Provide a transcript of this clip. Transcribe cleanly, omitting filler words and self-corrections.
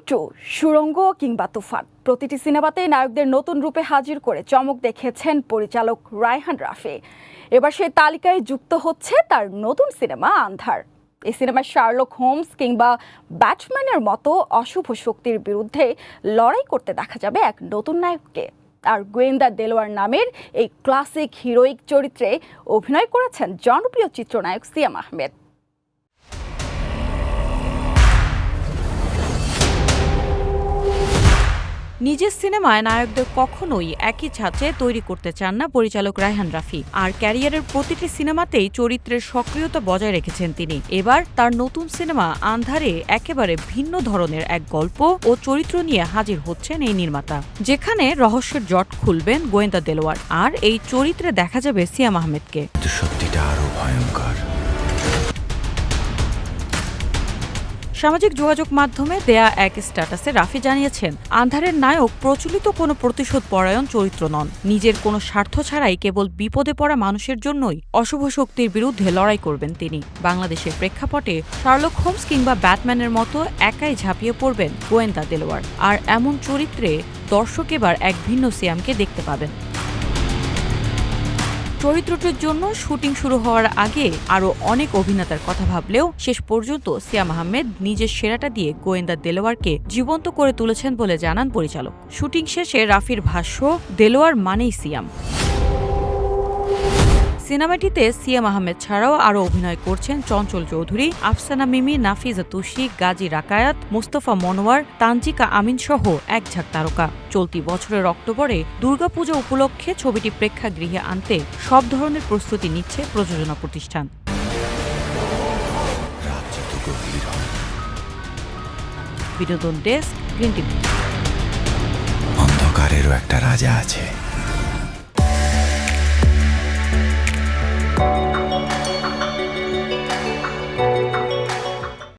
Two সুড়ঙ্গ কিংবা তুফান প্রতিটি সিনেমাতেই নায়কদের নতুন রূপে হাজির করে চমক দেখিয়েছেন পরিচালক রায়হান রাফি। এবার সেই তালিকায় যুক্ত হচ্ছে তার নতুন সিনেমা আন্ধার। এই সিনেমায় শার্লক হোমস কিংবা ব্যাটম্যানের মতো অশুভ শক্তির বিরুদ্ধে লড়াই করতে দেখা যাবে এক নতুন নায়ককে। আর গোয়েন্দা দেলোয়ার নামের এই ক্লাসিক হিরোইক চরিত্রে অভিনয় করেছেন জনপ্রিয় চিত্রনায়ক সিয়াম আহমেদ। নিজের সিনেমায় নায়কদের কখনোই একই ছাঁচে তৈরি করতে চান না পরিচালক রায়হান রাফি। আর ক্যারিয়ারের প্রতিটি সিনেমাতেই চরিত্রের সক্রিয়তা বজায় রেখেছেন তিনি। এবার তার নতুন সিনেমা আন্ধারে একেবারে ভিন্ন ধরনের এক গল্প ও চরিত্র নিয়ে হাজির হচ্ছেন এই নির্মাতা, যেখানে রহস্যের জট খুলবেন গোয়েন্দা দেলোয়ার। আর এই চরিত্রে দেখা যাবে সিয়াম আহমেদকে। সত্যিটা আরো ভয়ঙ্কর। সামাজিক যোগাযোগ মাধ্যমে দেয়া এক স্ট্যাটাসে রাফি জানিয়েছেন, আন্ধারের নায়ক প্রচলিত কোনো প্রতিশোধ পরায়ণ চরিত্র নন। নিজের কোনো স্বার্থ ছাড়াই কেবল বিপদে পড়া মানুষের জন্যই অশুভ শক্তির বিরুদ্ধে লড়াই করবেন তিনি। বাংলাদেশের প্রেক্ষাপটে শার্লক হোমস কিংবা ব্যাটম্যানের মতো একাই ঝাঁপিয়ে পড়বেন গোয়েন্দা দেলোয়ার। আর এমন চরিত্রে দর্শক এবার এক ভিন্ন সিয়ামকে দেখতে পাবেন। চরিত্রটির জন্য শুটিং শুরু হওয়ার আগে আরও অনেক অভিনেতার কথা ভাবলেও শেষ পর্যন্ত সিয়াম আহমেদ নিজের সেরাটা দিয়ে গোয়েন্দা দেলোয়ারকে জীবন্ত করে তুলেছেন বলে জানান পরিচালক। শুটিং শেষে রাফির ভাষ্য, দেলোয়ার মানেই সিয়াম। সিনেমাটিতে সিয়াম আহমেদ ছাড়াও আরও অভিনয় করছেন চঞ্চল চৌধুরী, আফসানা মিমি, নাফিজা তুষি, গাজী রাকায়াত, মোস্তফা মনোয়ার, তানজিকা আমিন সহ এক ঝাঁক তারকা। চলতি বছরের অক্টোবরে দুর্গাপূজা উপলক্ষে ছবিটি প্রেক্ষাগৃহে আনতে সব ধরনের প্রস্তুতি নিচ্ছে প্রযোজনা প্রতিষ্ঠান। বিনোদন ডেস্ক, গ্রিন টিভি। অন্ধকারেরও একটা রাজা আছে।